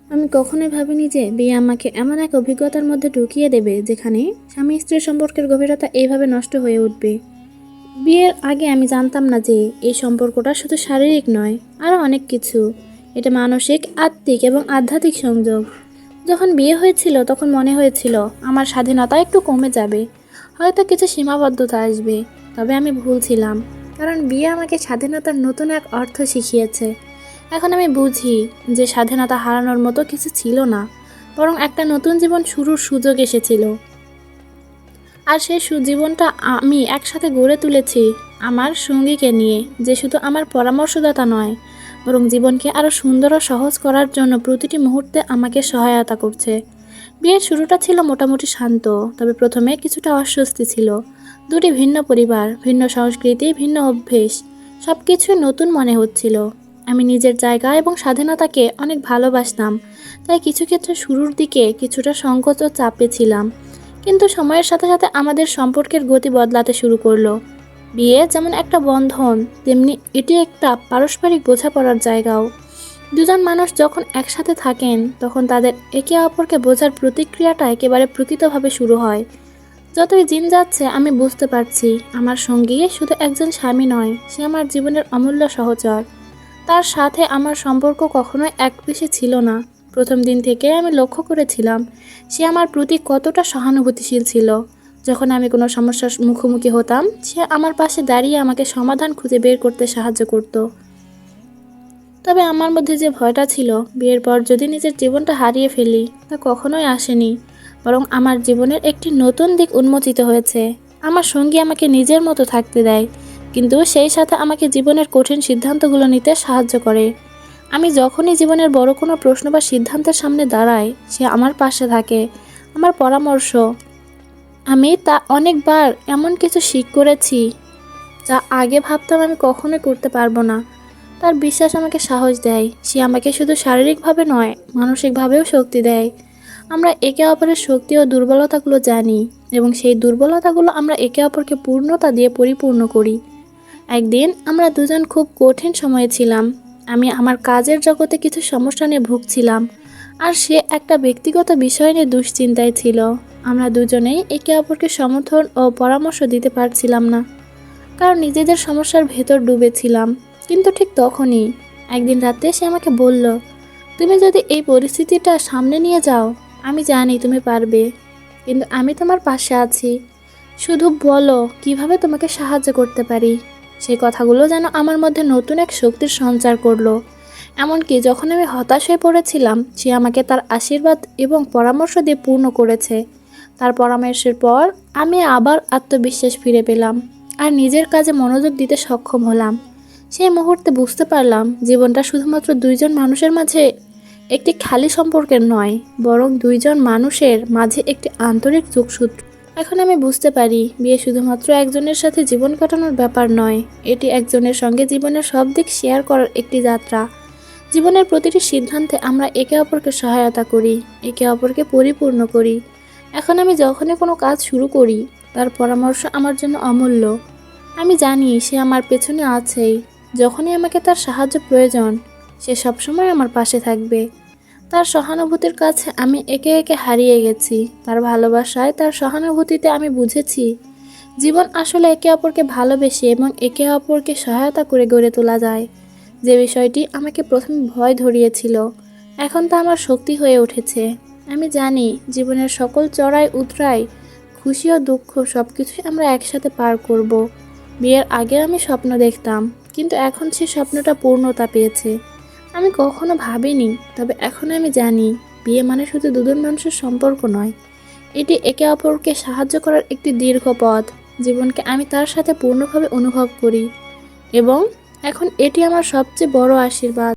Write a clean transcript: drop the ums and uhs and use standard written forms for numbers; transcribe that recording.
আমি কখনোই ভাবিনি যে বিয়ে আমাকে এমন এক অভিজ্ঞতার মধ্যে ঢুকিয়ে দেবে যেখানে স্বামী স্ত্রীর সম্পর্কের গভীরতা এইভাবে নষ্ট হয়ে উঠবে। বিয়ের আগে আমি জানতাম না যে এই সম্পর্কটা শুধু শারীরিক নয়, আরও অনেক কিছু। এটা মানসিক, আত্মিক এবং আধ্যাত্মিক সংযোগ। যখন বিয়ে হয়েছিল তখন মনে হয়েছিল আমার স্বাধীনতা একটু কমে যাবে, হয়তো কিছু সীমাবদ্ধতা আসবে। তবে আমি ভুল ছিলাম, কারণ বিয়ে আমাকে স্বাধীনতার নতুন এক অর্থ শিখিয়েছে। এখন আমি বুঝি যে স্বাধীনতা হারানোর মতো কিছু ছিল না, বরং একটা নতুন জীবন শুরুর সুযোগ এসেছিল। আর সেই জীবনটা আমি একসাথে গড়ে তুলেছি আমার সঙ্গীকে নিয়ে, যে শুধু আমার পরামর্শদাতা নয়, বরং জীবনকে আরও সুন্দর ও সহজ করার জন্য প্রতিটি মুহূর্তে আমাকে সহায়তা করছে। বিয়ের শুরুটা ছিল মোটামুটি শান্ত, তবে প্রথমে কিছুটা অস্বস্তি ছিল। দুটি ভিন্ন পরিবার, ভিন্ন সংস্কৃতি, ভিন্ন অভ্যেস, সব কিছুই নতুন মনে হচ্ছিল। আমি নিজের জায়গা এবং স্বাধীনতাকে অনেক ভালোবাসতাম, তাই কিছু ক্ষেত্রে শুরুর দিকে কিছুটা সংকোচ ও চাপে ছিলাম। কিন্তু সময়ের সাথে সাথে আমাদের সম্পর্কের গতি বদলাতে শুরু করলো। বিয়ে যেমন একটা বন্ধন, তেমনি এটি একটা পারস্পরিক বোঝাপড়ার জায়গাও। দুজন মানুষ যখন একসাথে থাকেন তখন তাদের একে অপরকে বোঝার প্রতিক্রিয়াটা একেবারে প্রকৃতভাবে শুরু হয়। যতই দিন যাচ্ছে আমি বুঝতে পারছি আমার সঙ্গী শুধু একজন স্বামী নয়, সে আমার জীবনের অমূল্য সহচর। তার সাথে আমার সম্পর্ক কখনোই একপেশে ছিল না। প্রথম দিন থেকে আমি লক্ষ্য করেছিলাম সে আমার প্রতি কতটা সহানুভূতিশীল ছিল। যখন আমি কোনো সমস্যার মুখোমুখি হতাম, সে আমার পাশে দাঁড়িয়ে আমাকে সমাধান খুঁজে বের করতে সাহায্য করত। তবে আমার মধ্যে যে ভয়টা ছিল, বিয়ের পর যদি নিজের জীবনটা হারিয়ে ফেলি, তা কখনোই আসেনি। বরং আমার জীবনের একটি নতুন দিক উন্মোচিত হয়েছে। আমার সঙ্গী আমাকে নিজের মতো থাকতে দেয়, কিন্তু সেই সাথে আমাকে জীবনের কঠিন সিদ্ধান্তগুলো নিতে সাহায্য করে। আমি যখনই জীবনের বড় কোনো প্রশ্ন বা সিদ্ধান্তের সামনে দাঁড়াই, সে আমার পাশে থাকে। আমার পরামর্শ, আমি তা অনেকবার এমন কিছু করেছি যা আগে ভাবতাম আমি কখনোই করতে পারবো না। তার বিশ্বাস আমাকে সাহস দেয়। সে আমাকে শুধু শারীরিকভাবে নয়, মানসিকভাবেও শক্তি দেয়। আমরা একে অপরের শক্তি ও দুর্বলতাগুলো জানি, এবং সেই দুর্বলতাগুলো আমরা একে অপরকে পূর্ণতা দিয়ে পরিপূর্ণ করি। একদিন আমরা দুজন খুব কঠিন সময়ে ছিলাম। আমি আমার কাজের জগতে কিছু সমস্যা নিয়ে ভুগছিলাম, আর সে একটা ব্যক্তিগত বিষয় নিয়ে দুশ্চিন্তায় ছিল। আমরা দুজনেই একে অপরকে সমর্থন ও পরামর্শ দিতে পারছিলাম না, কারণ নিজেদের সমস্যার ভেতর ডুবেছিলাম। কিন্তু ঠিক তখনই একদিন রাতে সে আমাকে বলল, তুমি যদি এই পরিস্থিতিটা সামনে নিয়ে যাও, আমি জানি তুমি পারবে, কিন্তু আমি তোমার পাশে আছি। শুধু বলো কিভাবে তোমাকে সাহায্য করতে পারি। সেই কথাগুলো যেন আমার মধ্যে নতুন এক শক্তির সঞ্চার করলো। এমনকি যখন আমি হতাশ হয়ে পড়েছিলাম, সে আমাকে তার আশীর্বাদ এবং পরামর্শ দিয়ে পূর্ণ করেছে। তার পরামর্শের পর আমি আবার আত্মবিশ্বাস ফিরে পেলাম, আর নিজের কাজে মনোযোগ দিতে সক্ষম হলাম। সেই মুহূর্তে বুঝতে পারলাম জীবনটা শুধুমাত্র দুইজন মানুষের মাঝে একটি খালি সম্পর্কের নয়, বরং দুইজন মানুষের মাঝে একটি আন্তরিক যোগসূত্র। এখন আমি বুঝতে পারি বিয়ে শুধুমাত্র একজনের সাথে জীবন কাটানোর ব্যাপার নয়, এটি একজনের সঙ্গে জীবনের সব দিক শেয়ার করার একটি যাত্রা। জীবনের প্রতিটি সিদ্ধান্তে আমরা একে অপরকে সহায়তা করি, একে অপরকে পরিপূর্ণ করি। এখন আমি যখনই কোনো কাজ শুরু করি, তার পরামর্শ আমার জন্য অমূল্য। আমি জানি সে আমার পেছনে আছেই। যখনই আমাকে তার সাহায্য প্রয়োজন, সে সবসময় আমার পাশে থাকবে। তার সহানুভূতির কাছে আমি একে একে হারিয়ে গেছি। তার ভালোবাসায়, তার সহানুভূতিতে আমি বুঝেছি জীবন আসলে একে অপরকে ভালোবেসে এবং একে অপরকে সহায়তা করে গড়ে তোলা যায়। যে বিষয়টি আমাকে প্রথমে ভয় ধরিয়েছিল, এখন তা আমার শক্তি হয়ে উঠেছে। আমি জানি জীবনের সকল চড়াই উতরাই, খুশি ও দুঃখ সব কিছুই আমরা একসাথে পার করব। বিয়ের আগে আমি স্বপ্ন দেখতাম, কিন্তু এখন সেই স্বপ্নটা পূর্ণতা পেয়েছে। আমি কখনো ভাবিনি, তবে এখন আমি জানি বিয়ে মানে শুধু দুজন মানুষের সম্পর্ক নয়, এটি একে অপরকে সাহায্য করার একটি দীর্ঘ পথ। জীবনকে আমি তার সাথে পূর্ণভাবে অনুভব করি, এবং এখন এটি আমার সবচেয়ে বড় আশীর্বাদ।